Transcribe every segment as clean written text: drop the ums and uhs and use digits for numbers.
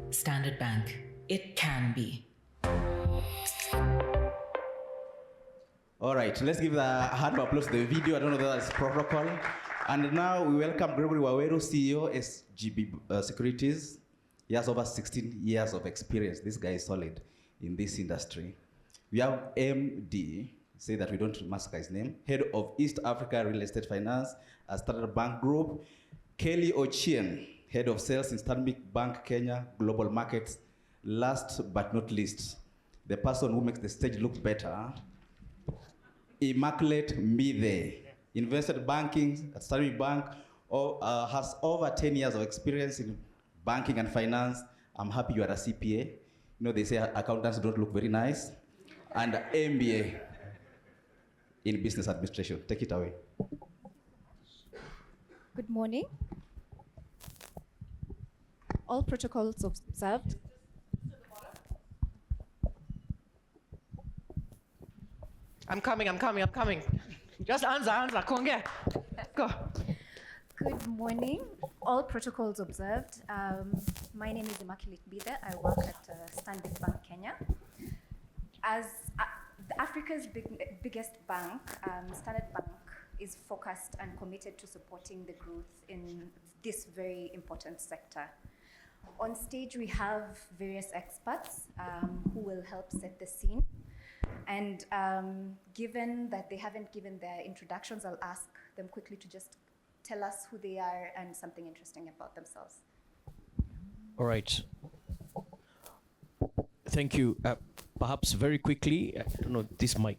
Standard Bank. It can be. All right, let's give a hand of applause to the video. I don't know whether that's protocol. And now we welcome Gregory Waweru, CEO, SGB Securities. He has over 16 years of experience. This guy is solid in this industry. We have MD, say that we don't massacre his name, Head of East Africa Real Estate Finance at Standard Bank Group. Kelly Ochieng, Head of Sales in Stanbic Bank Kenya Global Markets. Last but not least, the person who makes the stage look better, Immaculate Mbithe, invested banking at Stanbic Bank, has over 10 years of experience in banking and finance. I'm happy you are a CPA. You know, they say accountants don't look very nice. And MBA in business administration. Take it away. Good morning. All protocols observed. I'm coming. Just answer, Konge. Go. Good morning. All protocols observed. My name is Immaculate Mbithe. I work at Stanbic Bank Kenya. As Africa's biggest bank, Standard Bank is focused and committed to supporting the growth in this very important sector. On stage, we have various experts who will help set the scene. And given that they haven't given their introductions, I'll ask them quickly to just tell us who they are and something interesting about themselves. All right. Thank you. Perhaps very quickly, I don't know, this mic.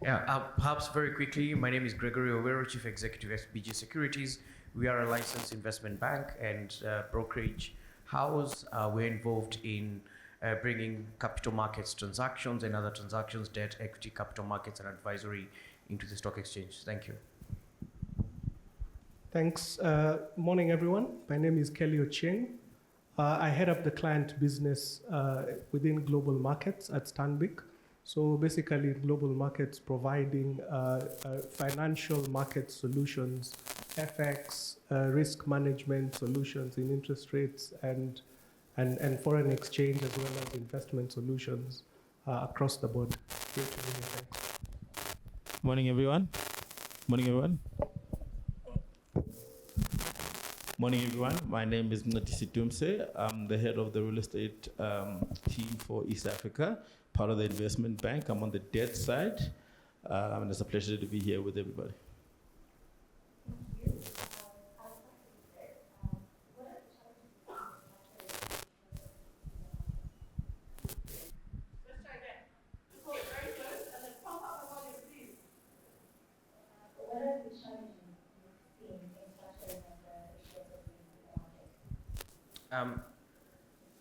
Yeah, perhaps very quickly, my name is Gregory Waweru, Chief Executive SBG Securities. We are a licensed investment bank and brokerage house. We're involved in bringing capital markets transactions and other transactions, debt, equity, capital markets, and advisory into the stock exchange. Thank you. Thanks. Morning, everyone. My name is Kelly Ochieng. I head up the client business within global markets at Stanbic. So basically, global markets providing financial market solutions, FX, risk management solutions in interest rates and foreign exchange, as well as investment solutions across the board. Morning, everyone. Morning, everyone. Morning, everyone. My name is Mncedisi Dumse. I'm the head of the real estate team for East Africa, part of the investment bank. I'm on the debt side, and it's a pleasure to be here with everybody.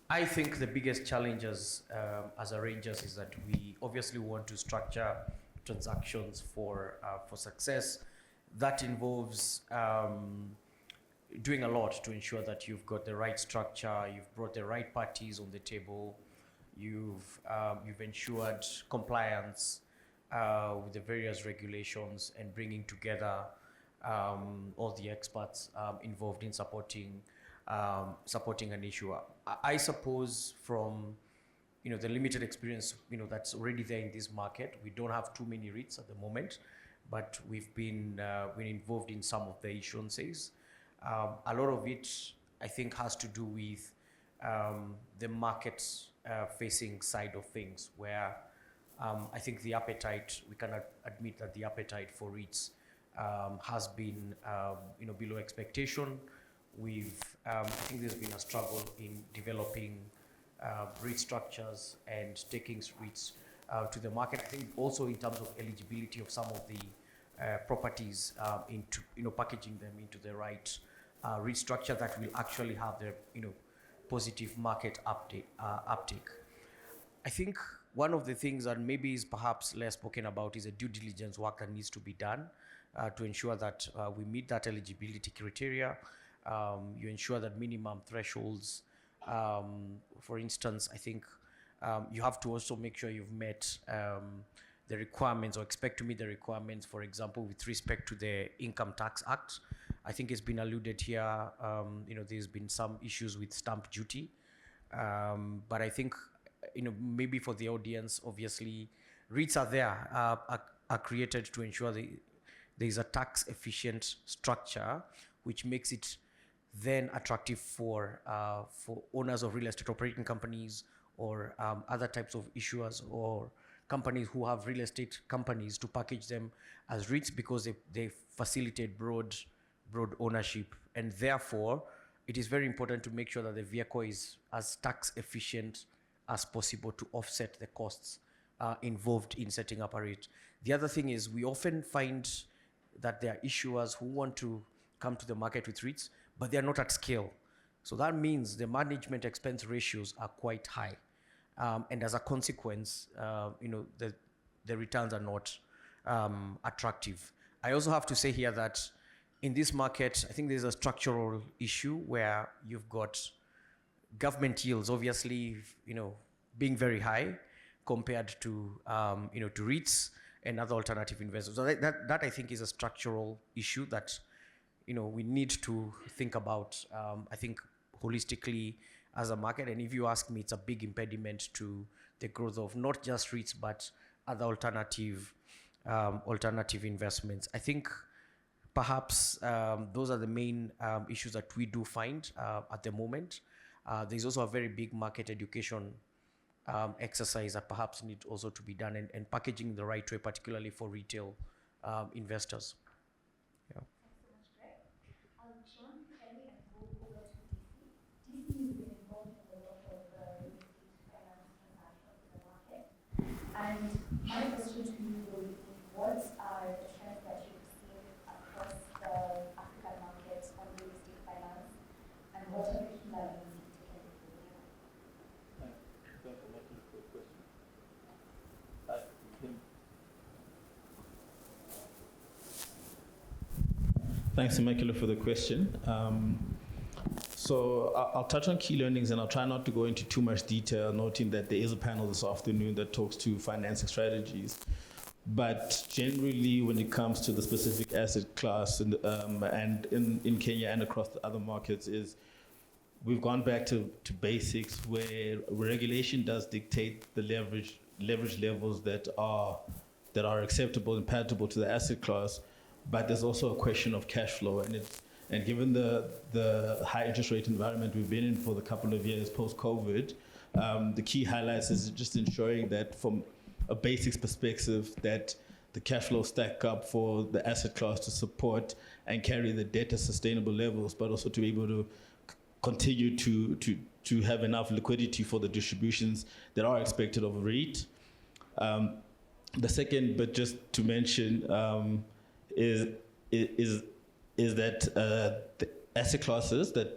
I think the biggest challenges as arrangers is that we obviously want to structure transactions for success. That involves doing a lot to ensure that you've got the right structure, you've brought the right parties on the table, you've ensured compliance with the various regulations, and bringing together all the experts involved in supporting an issue. I suppose from the limited experience that's already there in this market, we don't have too many REITs at the moment, but we've been involved in some of the issuances. A lot of it, I think, has to do with the market facing side of things, where I think the appetite, we cannot admit that the appetite for REITs has been below expectation. I think there's been a struggle in developing REIT structures and taking REITs to the market. I think also in terms of eligibility of some of the properties into packaging them into the right REIT structure that will actually have the positive market uptake. I think one of the things that maybe is perhaps less spoken about is the due diligence work that needs to be done to ensure that we meet that eligibility criteria. You ensure that minimum thresholds, for instance, I think you have to also make sure you've met the the requirements or expect to meet the requirements, for example, with respect to the Income Tax Act. I think it's been alluded here, there's been some issues with stamp duty. But I think, maybe for the audience, obviously, REITs are there, are created to ensure there is a tax efficient structure, which makes it then attractive for owners of real estate operating companies or other types of issuers or companies who have real estate companies to package them as REITs, because they facilitate broad ownership. And therefore, it is very important to make sure that the vehicle is as tax efficient as possible to offset the costs involved in setting up a REIT. The other thing is, we often find that there are issuers who want to come to the market with REITs, but they are not at scale. So that means the management expense ratios are quite high. And as a consequence, the returns are not attractive. I also have to say here that in this market, I think there's a structural issue where you've got government yields, obviously, being very high compared to, to REITs and other alternative investors. So that I think is a structural issue that, we need to think about, I think, holistically as a market. And if you ask me, it's a big impediment to the growth of not just REITs, but other alternative investments. I think perhaps those are the main issues that we do find at the moment. There's also a very big market education exercise that perhaps needs also to be done, and packaging the right way, particularly for retail investors. Yeah. Thanks so much, Greg. Sean, can we go over to DC? DC has been involved in a lot of real estate finance transactions in the market. And my question to you will be, what are the trends that you've seen across the African markets on real estate finance, and what are the key learnings you've taken from here? Thanks, Immaculate, for the question. So I'll touch on key learnings, and I'll try not to go into too much detail, noting that there is a panel this afternoon that talks to financing strategies. But generally, when it comes to the specific asset class and in Kenya and across the other markets, is we've gone back to basics, where regulation does dictate the leverage levels that are acceptable and palatable to the asset class. But there's also a question of cash flow, and given the high interest rate environment we've been in for the couple of years post-COVID, the key highlights is just ensuring that from a basics perspective, that the cash flow stack up for the asset class to support and carry the debt at sustainable levels, but also to be able to continue to have enough liquidity for the distributions that are expected of a REIT. The second, but just to mention, is that the asset classes the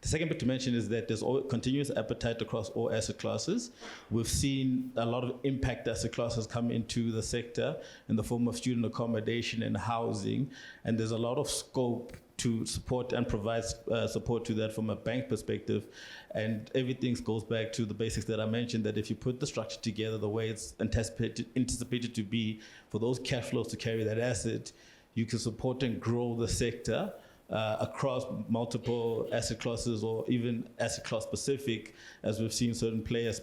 second bit to mention is that there's continuous appetite across all asset classes. We've seen a lot of impact asset classes come into the sector in the form of student accommodation and housing, and there's a lot of scope to support and provide support to that from a bank perspective. And everything goes back to the basics that I mentioned, that if you put the structure together the way it's anticipated to be, for those cash flows to carry that asset, you can support and grow the sector across multiple asset classes, or even asset class specific, as we've seen certain players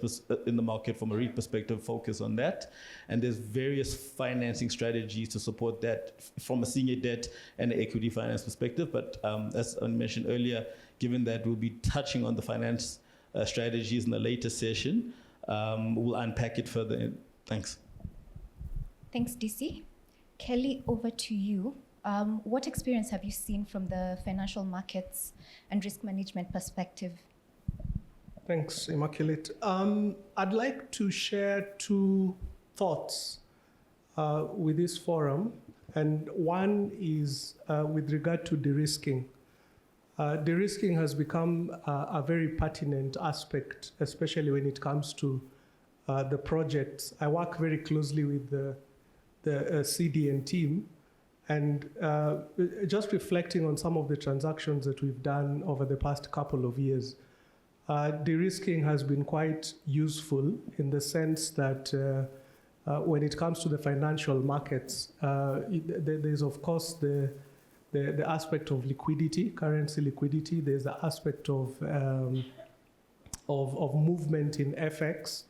in the market from a REIT perspective focus on that. And there's various financing strategies to support that from a senior debt and equity finance perspective. But as I mentioned earlier, given that we'll be touching on the finance strategies in a later session, we'll unpack it further. Thanks. Thanks, DC. Kelly, over to you. What experience have you seen from the financial markets and risk management perspective? Thanks, Immaculate. I'd like to share two thoughts with this forum. And one is with regard to de-risking. De-risking has become a very pertinent aspect, especially when it comes to the projects. I work very closely with the CDN team. And just reflecting on some of the transactions that we've done over the past couple of years, de-risking has been quite useful in the sense that When it comes to the financial markets, there's of course the aspect of liquidity, currency liquidity. There's the aspect of movement in FX,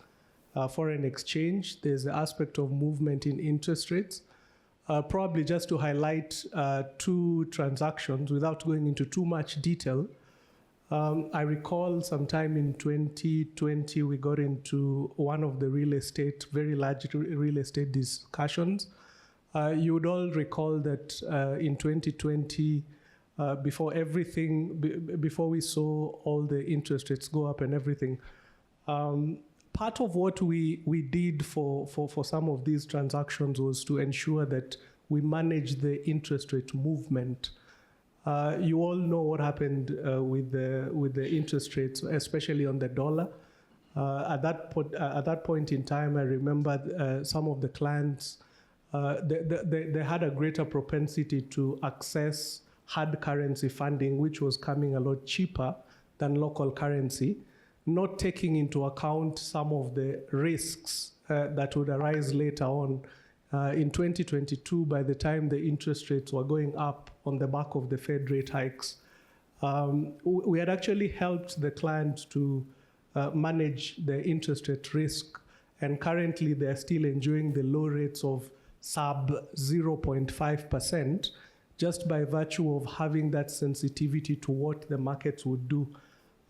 foreign exchange. There's the aspect of movement in interest rates. Probably just to highlight two transactions without going into too much detail. I recall sometime in 2020, we got into one of the very large real estate discussions. You would all recall that in 2020, before we saw all the interest rates go up and everything, part of what we did for some of these transactions was to ensure that we manage the interest rate movement. You all know what happened with the interest rates, especially on the dollar. At that point in time, I remember some of the clients, they had a greater propensity to access hard currency funding, which was coming a lot cheaper than local currency, not taking into account some of the risks that would arise later on. In 2022, by the time the interest rates were going up on the back of the Fed rate hikes, we had actually helped the client to manage the interest rate risk, and currently they're still enjoying the low rates of sub 0.5%, just by virtue of having that sensitivity to what the markets would do.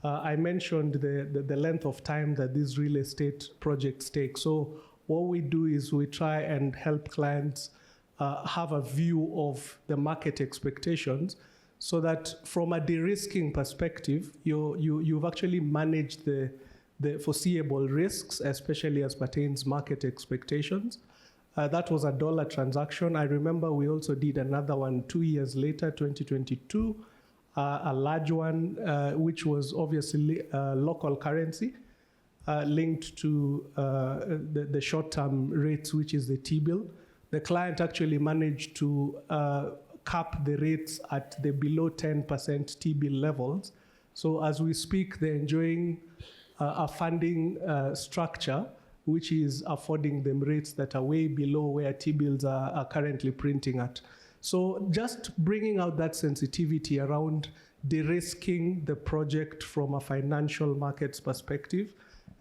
I mentioned the length of time that these real estate projects take. So what we do is we try and help clients have a view of the market expectations, so that from a de-risking perspective, you've actually managed the foreseeable risks, especially as pertains market expectations. That was a dollar transaction. I remember we also did another one 2 years later, 2022, a large one, which was obviously local currency, linked to the short-term rates, which is the T-bill. The client actually managed to cap the rates at the below 10% T-bill levels. So as we speak, they're enjoying a funding structure which is affording them rates that are way below where T-bills are currently printing at. So just bringing out that sensitivity around de-risking the project from a financial markets perspective,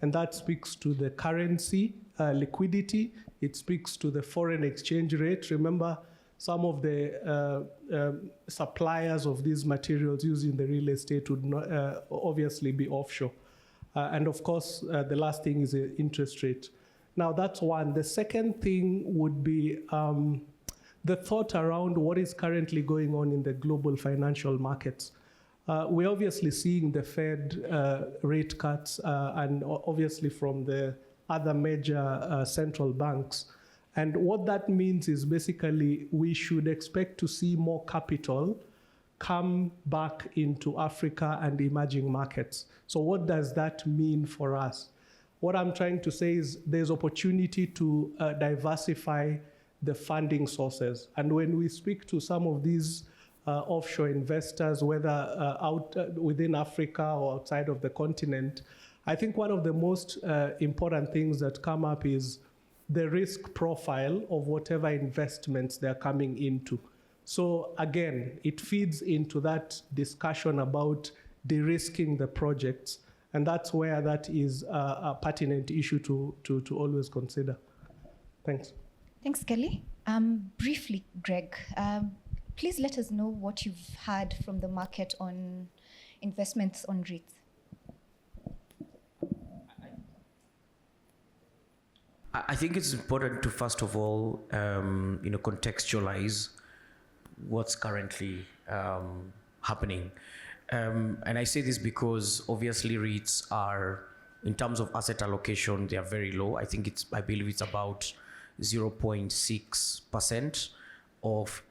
and that speaks to the currency liquidity, it speaks to the foreign exchange rate. Remember, some of the suppliers of these materials using the real estate would not, obviously be offshore. And of course, the last thing is the interest rate. Now that's one. The second thing would be the thought around what is currently going on in the global financial markets. We're obviously seeing the Fed rate cuts and obviously from the other major central banks. And what that means is basically we should expect to see more capital come back into Africa and emerging markets. So what does that mean for us? What I'm trying to say is there's opportunity to diversify the funding sources. And when we speak to some of these offshore investors, whether out within Africa or outside of the continent, I think one of the most important things that come up is the risk profile of whatever investments they're coming into. So again, it feeds into that discussion about de-risking the projects, and that's where that is a pertinent issue to always consider. Thanks. Thanks, Kelly. Briefly, Greg, please let us know what you've heard from the market on investments on REITs. I think it's important to first of all, contextualize what's currently happening. And I say this because obviously REITs are, in terms of asset allocation, they are very low. I believe it's about 0.6% of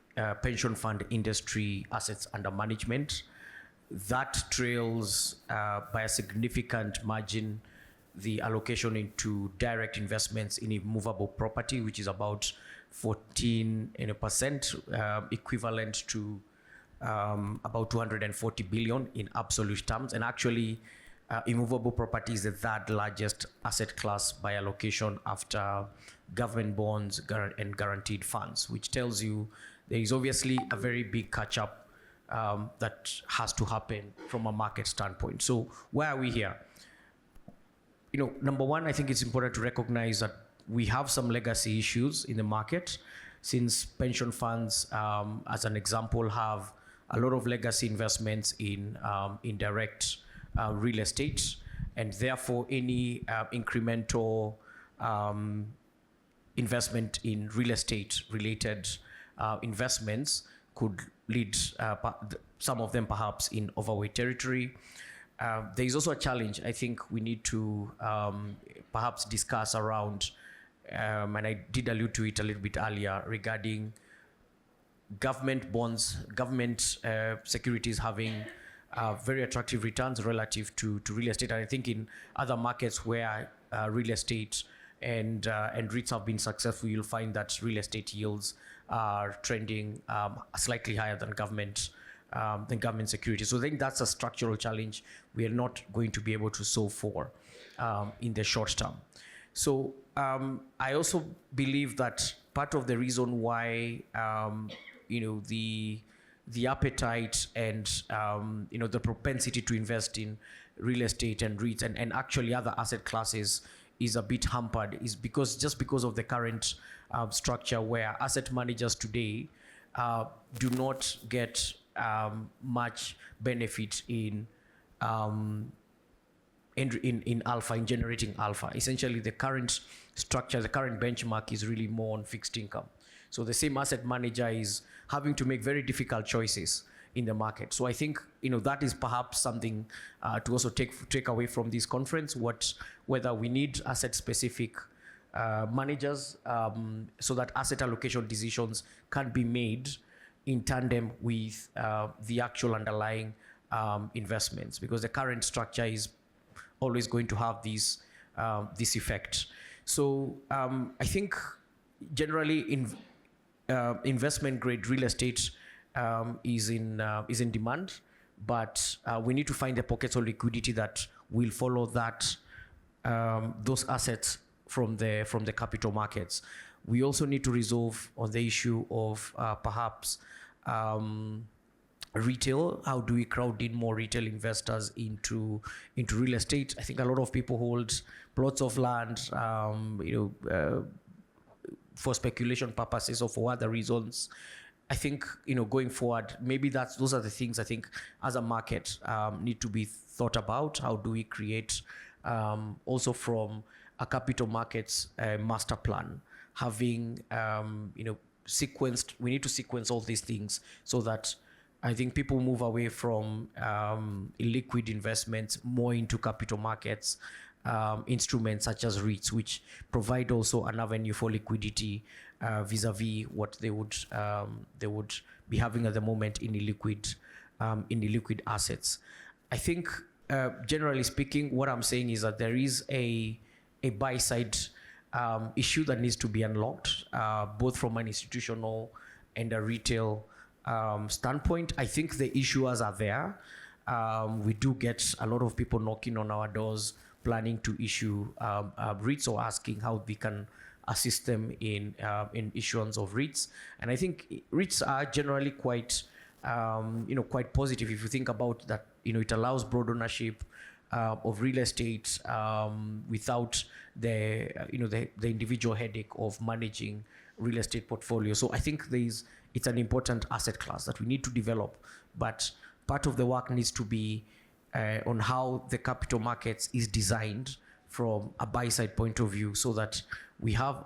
pension fund industry assets under management. That trails by a significant margin the allocation into direct investments in immovable property, which is about 14%, equivalent to about 240 billion in absolute terms. And actually, immovable property is the third largest asset class by allocation after government bonds and guaranteed funds, which tells you there is obviously a very big catch-up that has to happen from a market standpoint. So why are we here? Number one, I think it's important to recognize that we have some legacy issues in the market, since pension funds, as an example, have a lot of legacy investments in direct real estate, and therefore any incremental investment in real estate related investments could lead some of them perhaps in overweight territory. There is also a challenge I think we need to perhaps discuss around, and I did allude to it a little bit earlier, regarding government bonds, government securities having very attractive returns relative to real estate. And I think in other markets where real estate and REITs have been successful, you'll find that real estate yields are trending slightly higher than government securities. So I think that's a structural challenge we are not going to be able to solve for in the short term. So I also believe that part of the reason why the appetite and the propensity to invest in real estate and REITs and actually other asset classes is a bit hampered is because of the current structure where asset managers today do not get much benefit in alpha, in generating alpha. Essentially, the current structure, the current benchmark is really more on fixed income. So the same asset manager is having to make very difficult choices in the market. So I think that is perhaps something to also take away from this conference. Whether we need asset-specific managers so that asset allocation decisions can be made in tandem with the actual underlying investments, because the current structure is always going to have this effect. So I think generally investment grade real estate is in demand, but we need to find the pockets of liquidity that will follow those assets from the capital markets. We also need to resolve on the issue of perhaps retail. How do we crowd in more retail investors into real estate? I think a lot of people hold plots of land, for speculation purposes or for other reasons. I think going forward, maybe those are the things I think as a market need to be thought about. How do we create also from a capital markets master plan, having sequenced? We need to sequence all these things so that I think people move away from illiquid investments more into capital markets instruments such as REITs, which provide also an avenue for liquidity vis-a-vis what they would be having at the moment in illiquid assets. I think generally speaking, what I'm saying is that there is a buy-side issue that needs to be unlocked, both from an institutional and a retail standpoint. I think the issuers are there. We do get a lot of people knocking on our doors planning to issue REITs or asking how we can assist them in issuance of REITs. And I think REITs are generally quite positive if you think about that. It allows broad ownership of real estate without the individual headache of managing real estate portfolio. So I think it's an important asset class that we need to develop, but part of the work needs to be on how the capital markets is designed from a buy-side point of view, so that we have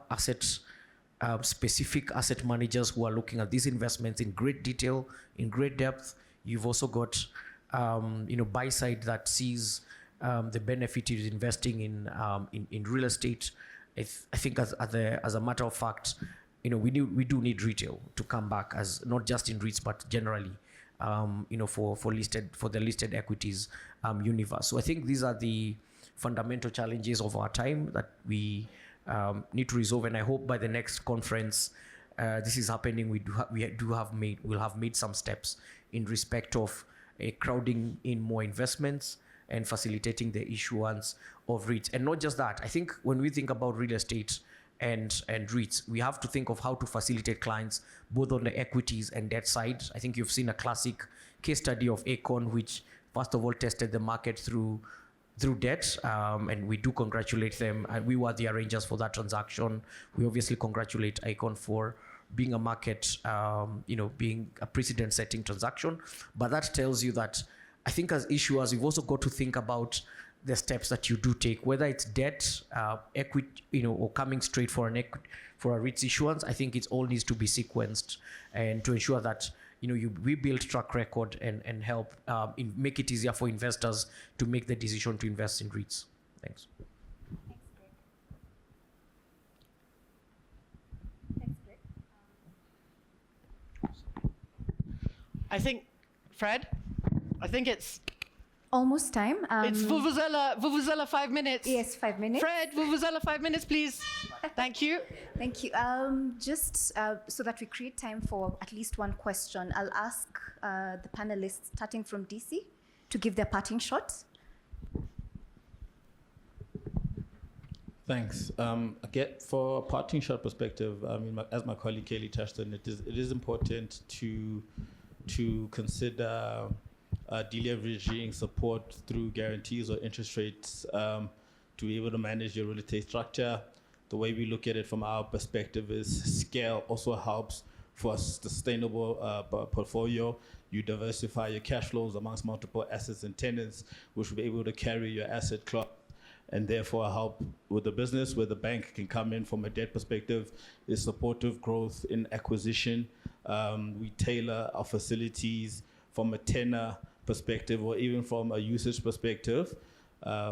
specific asset managers who are looking at these investments in great detail, in great depth. You've also got buy-side that sees the benefit is investing in real estate. I think as a matter of fact, we do need retail to come back, as not just in REITs but generally, for the listed equities universe. So I think these are the fundamental challenges of our time that we need to resolve, and I hope by the next conference this is happening. We'll have made some steps in respect of crowding in more investments, and facilitating the issuance of REITs. And not just that, I think when we think about real estate and REITs, we have to think of how to facilitate clients both on the equities and debt side. I think you've seen a classic case study of Acorn, which first of all tested the market through debt, and we do congratulate them. And we were the arrangers for that transaction. We obviously congratulate Acorn for being a market, being a precedent-setting transaction. But that tells you that I think as issuers, you've also got to think about the steps that you do take, whether it's debt, equity, or coming straight for a REITs issuance. I think it all needs to be sequenced, and to ensure that we build track record and help make it easier for investors to make the decision to invest in REITs. Thanks. Thanks, Greg. I think, Fred, it's Almost time. it's Vuvuzela 5 minutes. Yes, 5 minutes. Fred, Vuvuzela 5 minutes, please. Thank you. Thank you. Just so that we create time for at least one question, I'll ask the panelists, starting from DC, to give their parting shot. Thanks. For a parting shot perspective, as my colleague Kelly touched on, it is important to consider deleveraging support through guarantees or interest rates to be able to manage your real estate structure. The way we look at it from our perspective is scale also helps for a sustainable portfolio. You diversify your cash flows amongst multiple assets and tenants, which will be able to carry your asset class and therefore help with the business. Where the bank can come in from a debt perspective is supportive growth in acquisition. We tailor our facilities from a tenor perspective or even from a usage perspective.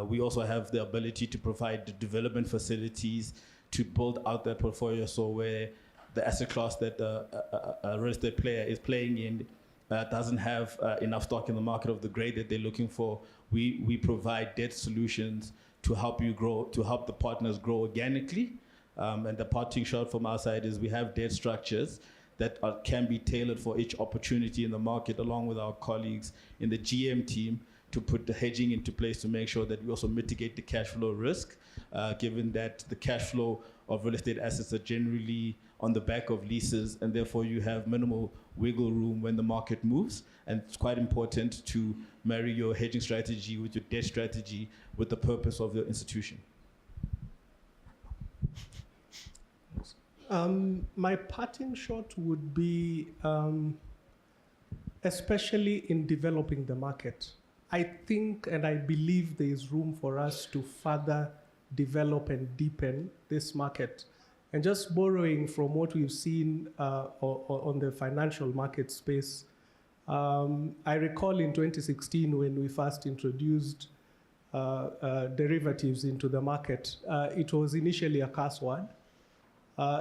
We also have the ability to provide the development facilities to build out that portfolio, so where the asset class that a real estate player is playing in doesn't have enough stock in the market of the grade that they're looking for, we provide debt solutions to help you grow, to help the partners grow organically. And the parting shot from our side is we have debt structures that can be tailored for each opportunity in the market, along with our colleagues in the GM team, to put the hedging into place to make sure that we also mitigate the cash flow risk, given that the cash flow of real estate assets are generally on the back of leases, and therefore you have minimal wiggle room when the market moves. And it's quite important to marry your hedging strategy with your debt strategy with the purpose of your institution. My parting shot would be, especially in developing the market, I think and I believe there is room for us to further develop and deepen this market. And just borrowing from what we've seen on the financial market space, I recall in 2016 when we first introduced derivatives into the market, it was initially a curse word.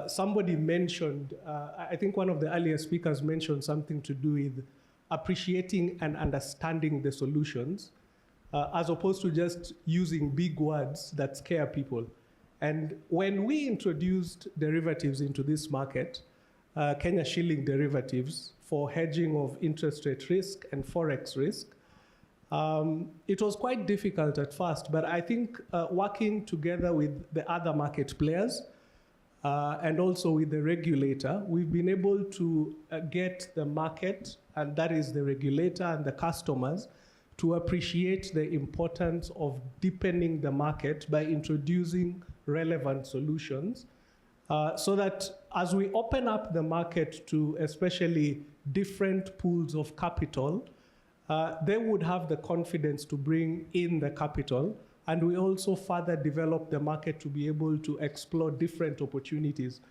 Somebody mentioned, I think one of the earlier speakers mentioned something to do with appreciating and understanding the solutions, as opposed to just using big words that scare people. And when we introduced derivatives into this market, Kenya shilling derivatives for hedging of interest rate risk and forex risk, it was quite difficult at first, but I think working together with the other market players, and also with the regulator, we've been able to get the market, and that is the regulator and the customers, to appreciate the importance of deepening the market by introducing relevant solutions, so that as we open up the market to especially different pools of capital, they would have the confidence to bring in the capital. And we also further develop the market to be able to explore different opportunities.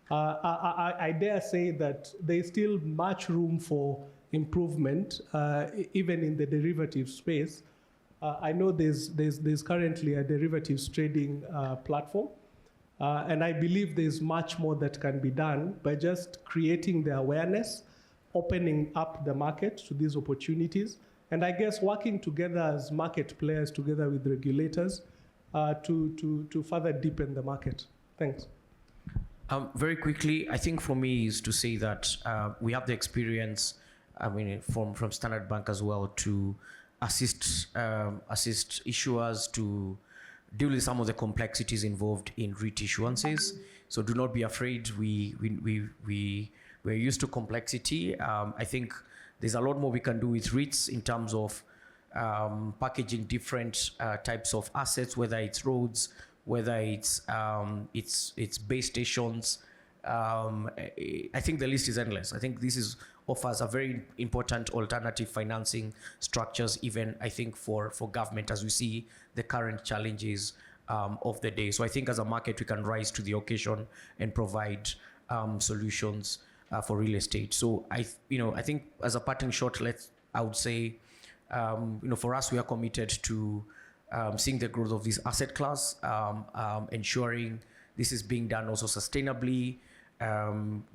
I dare say that there's still much room for improvement, even in the derivatives space. I know there's currently a derivatives trading platform, and I believe there's much more that can be done by just creating the awareness, opening up the market to these opportunities, and I guess working together as market players together with regulators to further deepen the market. Thanks. Very quickly, I think for me is to say that we have the experience, from Standard Bank as well, to assist issuers to deal with some of the complexities involved in REIT issuances. So do not be afraid. We're used to complexity. I think there's a lot more we can do with REITs in terms of packaging different types of assets, whether it's roads, whether it's base stations. I think the list is endless. I think this offers a very important alternative financing structures, even I think for government, as we see the current challenges of the day. So I think as a market, we can rise to the occasion and provide solutions for real estate. So I think as a parting shot, I would say, for us, we are committed to seeing the growth of this asset class, ensuring this is being done also sustainably.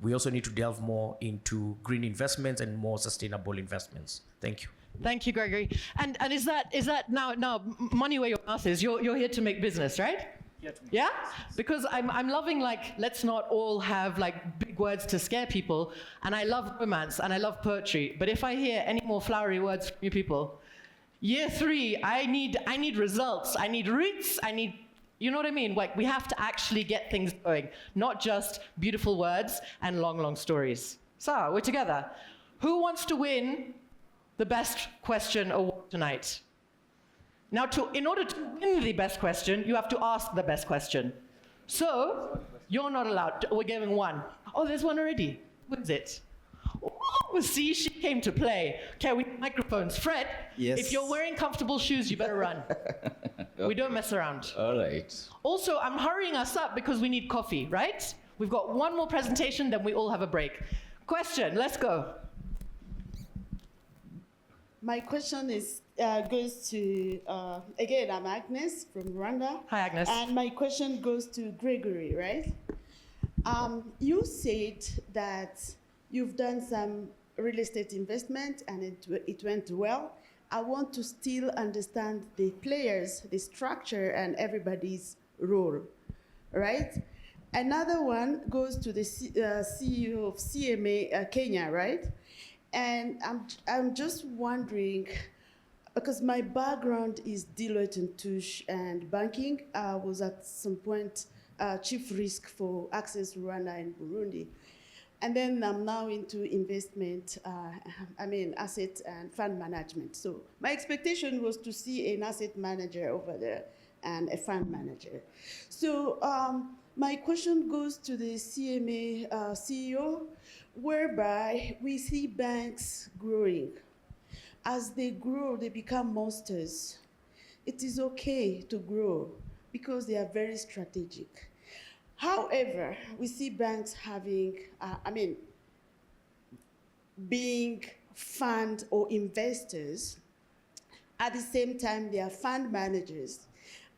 We also need to delve more into green investments and more sustainable investments. Thank you. Thank you, Gregory. And is that now money where your mouth is? You're here to make business, right? Yeah? Because I'm loving, like, let's not all have like big words to scare people. And I love romance and I love poetry. But if I hear any more flowery words from you people, year 3, I need results. I need REITs. You know what I mean? Like, we have to actually get things going, not just beautiful words and long, long stories. So we're together. Who wants to win the best question award tonight? Now, in order to win the best question, you have to ask the best question. So you're not allowed. We're giving one. Oh, there's one already. What is it? Oh, see, she came to play. Okay, we need microphones. Fred, Yes. if you're wearing comfortable shoes, you better run. Okay. We don't mess around. All right. Also, I'm hurrying us up because we need coffee, right? We've got one more presentation, then we all have a break. Question, let's go. My question goes to, again, I'm Agnes from Rwanda. Hi, Agnes. And my question goes to Gregory, right? You said that you've done some real estate investment and it went well. I want to still understand the players, the structure, and everybody's role, right? Another one goes to the CEO of CMA Kenya, right? And I'm just wondering, because my background is Deloitte and Touche and banking. I was at some point chief risk for Access Rwanda and Burundi. And then I'm now into investment, asset and fund management. So my expectation was to see an asset manager over there and a fund manager. So my question goes to the CMA CEO, whereby we see banks growing. As they grow, they become monsters. It is okay to grow because they are very strategic. However, we see banks having, being fund or investors. At the same time, they are fund managers.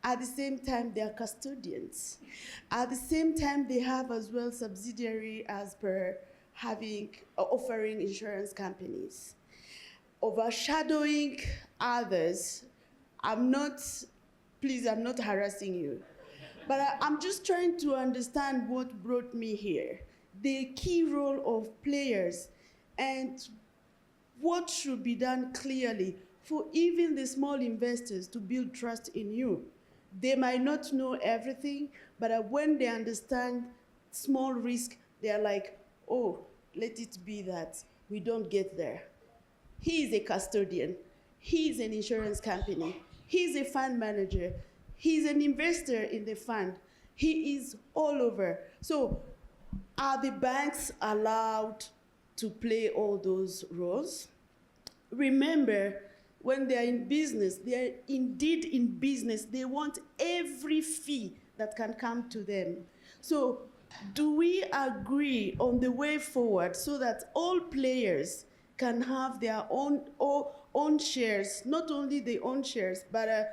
At the same time, they are custodians. At the same time, they have as well subsidiary as per offering insurance companies. Overshadowing others. I'm not harassing you. But I'm just trying to understand what brought me here. The key role of players and what should be done clearly for even the small investors to build trust in you. They might not know everything, but when they understand small risk, they're like, oh, let it be that we don't get there. He is a custodian. He is an insurance company. He is a fund manager. He's an investor in the fund. He is all over. So are the banks allowed to play all those roles? Remember, when they are in business, they are indeed in business. They want every fee that can come to them. So do we agree on the way forward so that all players can have their own shares, not only their own shares, but a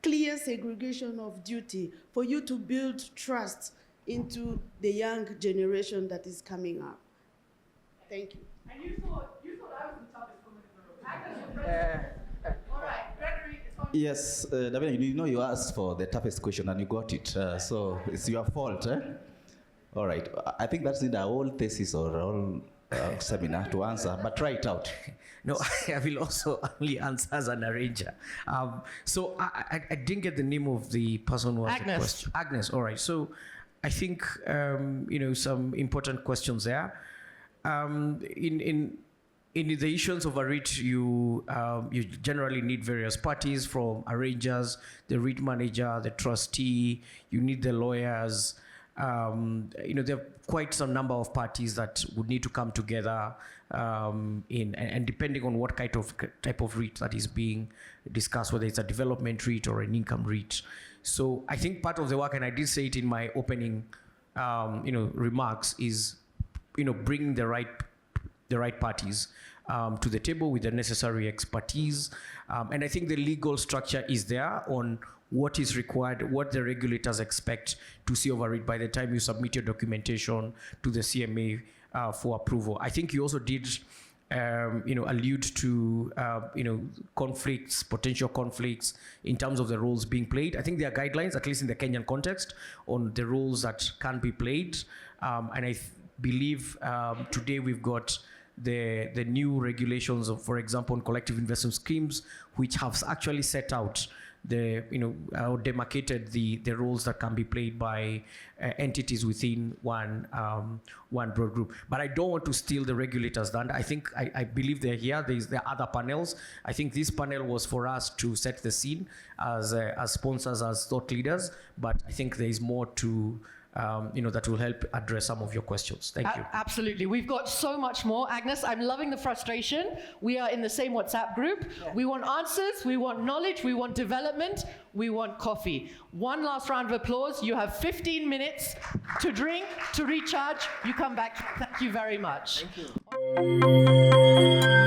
clear segregation of duty for you to build trust into the young generation that is coming up? Thank you. And you thought I was the toughest woman in the room. All right, Gregory, it's on. Yes, David, you asked for the toughest question and you got it. So it's your fault, eh? All right. I think that's in our whole thesis or all next seminar to answer, but try it out. No, I will also only answer as an arranger. So I didn't get the name of the person who asked the Agnes. question. Agnes, all right. So I think, some important questions there. In the issuance of a REIT, you generally need various parties, from arrangers, the REIT manager, the trustee. You need the lawyers. There are quite some number of parties that would need to come together, and depending on what type of REIT that is being discussed, whether it's a development REIT or an income REIT. So I think part of the work, and I did say it in my opening, remarks, is bringing the right parties to the table with the necessary expertise. And I think the legal structure is there on what is required, what the regulators expect to see over it by the time you submit your documentation to the CMA for approval. I think you also did allude to conflicts, potential conflicts in terms of the roles being played. I think there are guidelines, at least in the Kenyan context, on the roles that can be played. And I believe today we've got the new regulations of, for example, on collective investment schemes, which have actually set out demarcated the roles that can be played by entities within one broad group. But I don't want to steal the regulators' thunder. I believe they're here. There are other panels. I think this panel was for us to set the scene as sponsors, as thought leaders. But I think there is more to that will help address some of your questions. Thank you. Absolutely. We've got so much more. Agnes, I'm loving the frustration. We are in the same WhatsApp group. Yeah. We want answers, we want knowledge, we want development, we want coffee. One last round of applause. You have 15 minutes to drink, to recharge. You come back. Thank you very much. Thank you.